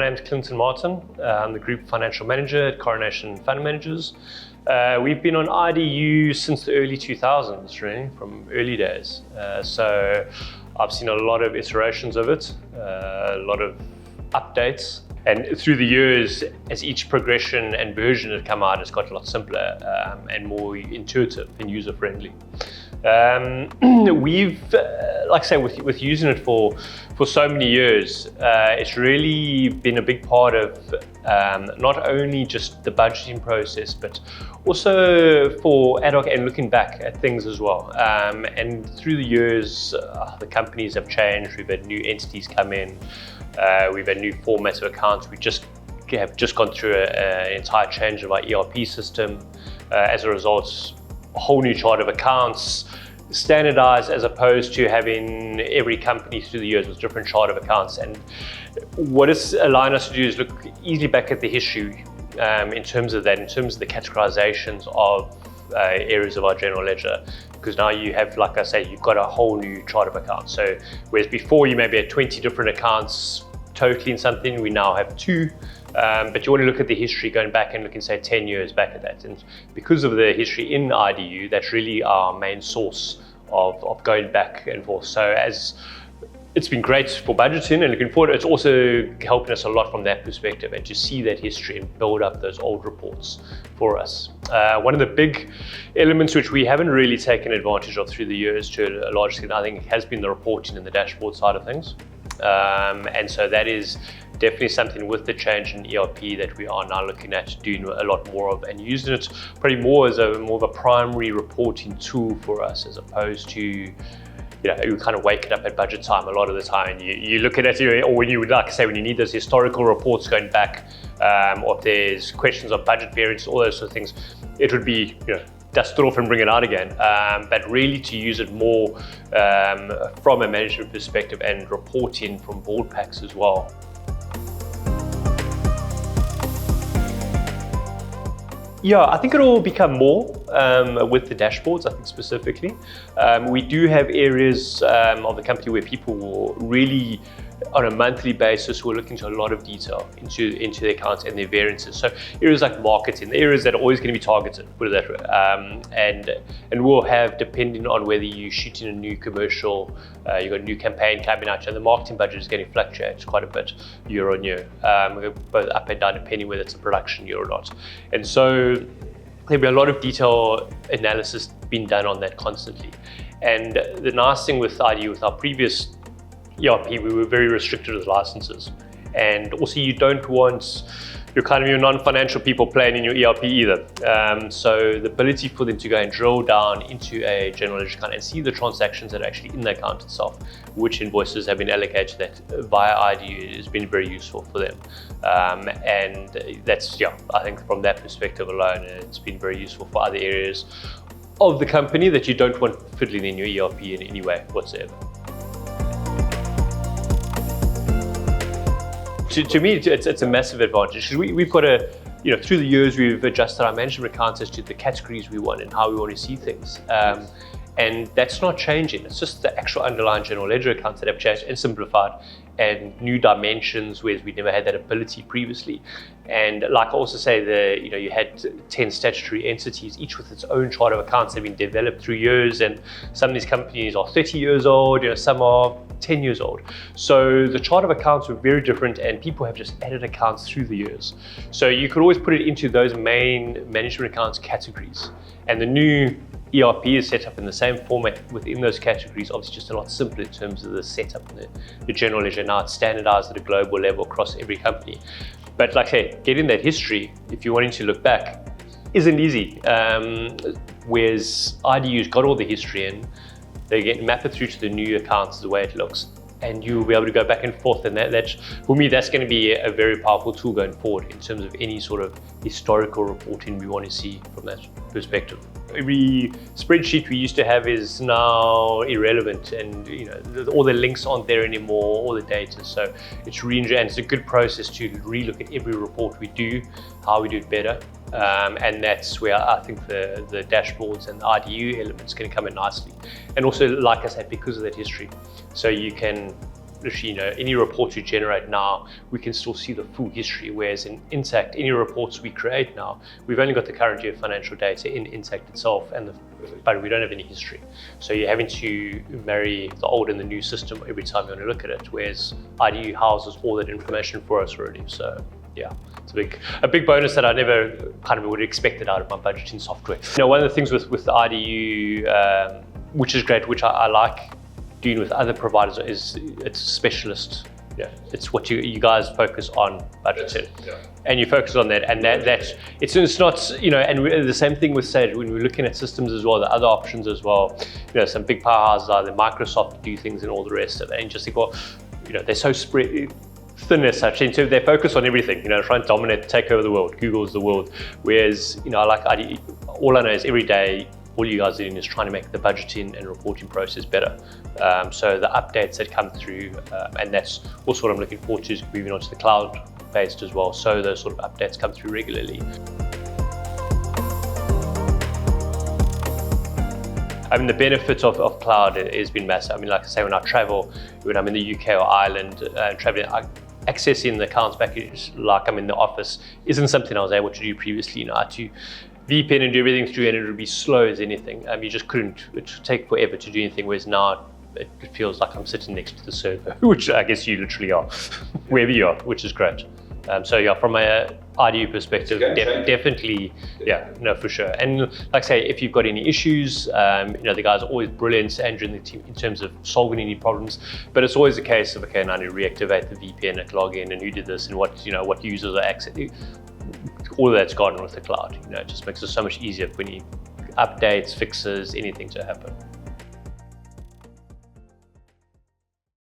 name's Clinton Martin. I'm the Group Financial Manager at Coronation Fund Managers. We've been on IDU since the early 2000s, really, from early days. So I've seen a lot of iterations of it, a lot of updates. And through the years, as each progression and version had come out, it's got a lot simpler and more intuitive and user-friendly. We've, like I say, with using it for so many years, it's really been a big part of not only just the budgeting process, but also for ad hoc and looking back at things as well. And through the years, the companies have changed. We've had new entities come in. We've had new formats of accounts. We have just gone through an entire change of our ERP system. As a result, a whole new chart of accounts, standardized as opposed to having every company through the years with different chart of accounts. And what it's allowing us to do is look easily back at the history in terms of that, in terms of the categorizations of areas of our general ledger, because now you have, like I say, you've got a whole new chart of accounts. So whereas before you maybe had 20 different accounts totally in something, we now have 2. But you want to look at the history going back and look and say 10 years back at that. And because of the history in IDU, that's really our main source of going back and forth. So as it's been great for budgeting and looking forward, it's also helping us a lot from that perspective and to see that history and build up those old reports for us. One of the big elements which we haven't really taken advantage of through the years to a large extent, I think, has been the reporting and the dashboard side of things. And so that is definitely something with the change in ERP that we are now looking at doing a lot more of and using it probably more as more of a primary reporting tool for us, as opposed to, you kind of wake it up at budget time a lot of the time. You look at it, or when you would, like I say, when you need those historical reports going back, or if there's questions of budget variance, all those sort of things, it would be, dust it off and bring it out again. But really to use it more from a management perspective and reporting from board packs as well. Yeah, I think it'll become more with the dashboards, I think specifically. We do have areas of the company where people will really, on a monthly basis, we're looking to a lot of detail into the accounts and their variances. So areas like marketing, the areas that are always going to be targeted, put it that way. And we'll have, depending on whether you're shooting a new commercial, you've got a new campaign coming out, and the marketing budget is going to fluctuate quite a bit year on year, both up and down, depending whether it's a production year or not. And so there'll be a lot of detail analysis being done on that constantly. And the nice thing with IDU, with our previous ERP, we were very restricted with licenses. And also you don't want your non-financial people playing in your ERP either. So the ability for them to go and drill down into a general ledger account and see the transactions that are actually in the account itself, which invoices have been allocated that via IDU, has been very useful for them. And that's, I think from that perspective alone, it's been very useful for other areas of the company that you don't want fiddling in your ERP in any way whatsoever. To me, it's a massive advantage, because we've got through the years, we've adjusted our management accounts as to the categories we want and how we want to see things. And that's not changing. It's just the actual underlying general ledger accounts that have changed and simplified, and new dimensions, whereas we never had that ability previously. And like I also say, you had 10 statutory entities, each with its own chart of accounts that have been developed through years, and some of these companies are 30 years old, some are 10 years old. So the chart of accounts were very different, and people have just added accounts through the years. So you could always put it into those main management accounts categories. And the new ERP is set up in the same format within those categories, obviously just a lot simpler in terms of the setup and the general ledger. Now it's standardized at a global level across every company. But like I say, getting that history, if you're wanting to look back, isn't easy. Whereas IDU's got all the history in, they map it through to the new accounts the way it looks, and you'll be able to go back and forth. And that for me, that's going to be a very powerful tool going forward in terms of any sort of historical reporting we want to see from that perspective. Every spreadsheet we used to have is now irrelevant, and all the links aren't there anymore, all the data. So it's and it's a good process to relook at every report we do, how we do it better. And that's where I think the dashboards and the IDU elements can come in nicely. And also, like I said, because of that history, so you can literally, any reports we generate now, we can still see the full history. Whereas in Intact, any reports we create now, we've only got the current year financial data in Intact itself, but we don't have any history. So you're having to marry the old and the new system every time you want to look at it. Whereas IDU houses all that information for us already. So yeah, it's a big bonus that I never kind of would have expected out of my budgeting software. One of the things with the IDU, which is great, which I like doing with other providers, is it's specialist. Yeah, it's what you guys focus on budgeting, and you focus on that, and it's not, and the same thing with Sage when we're looking at systems as well, the other options as well. Some big powerhouses are the Microsoft do things and all the rest of it, and just think, well, they're so spread thin as such, and so they focus on everything, trying to dominate, take over the world. Google is the world, whereas I like IDU. All I know is every day, all you guys are doing is trying to make the budgeting and reporting process better. So the updates that come through, and that's also what I'm looking forward to, is moving on to the cloud-based as well. So those sort of updates come through regularly. The benefits of cloud has been massive. Like I say, when I travel, when I'm in the UK or Ireland, traveling, accessing the accounts package like I'm in the office isn't something I was able to do previously. I had to VPN and do everything through, and it would be slow as anything. You just couldn't, it would take forever to do anything, whereas now it feels like I'm sitting next to the server, which I guess you literally are, wherever you are, which is great. So yeah, from a IDU perspective, definitely, for sure. And like I say, if you've got any issues, the guys are always brilliant, Andrew and the team, in terms of solving any problems. But it's always a case of, okay, now I need to reactivate the VPN and log in, and who did this, and what users are accessing. All of that's gone with the cloud. It just makes it so much easier for any updates, fixes, anything to happen.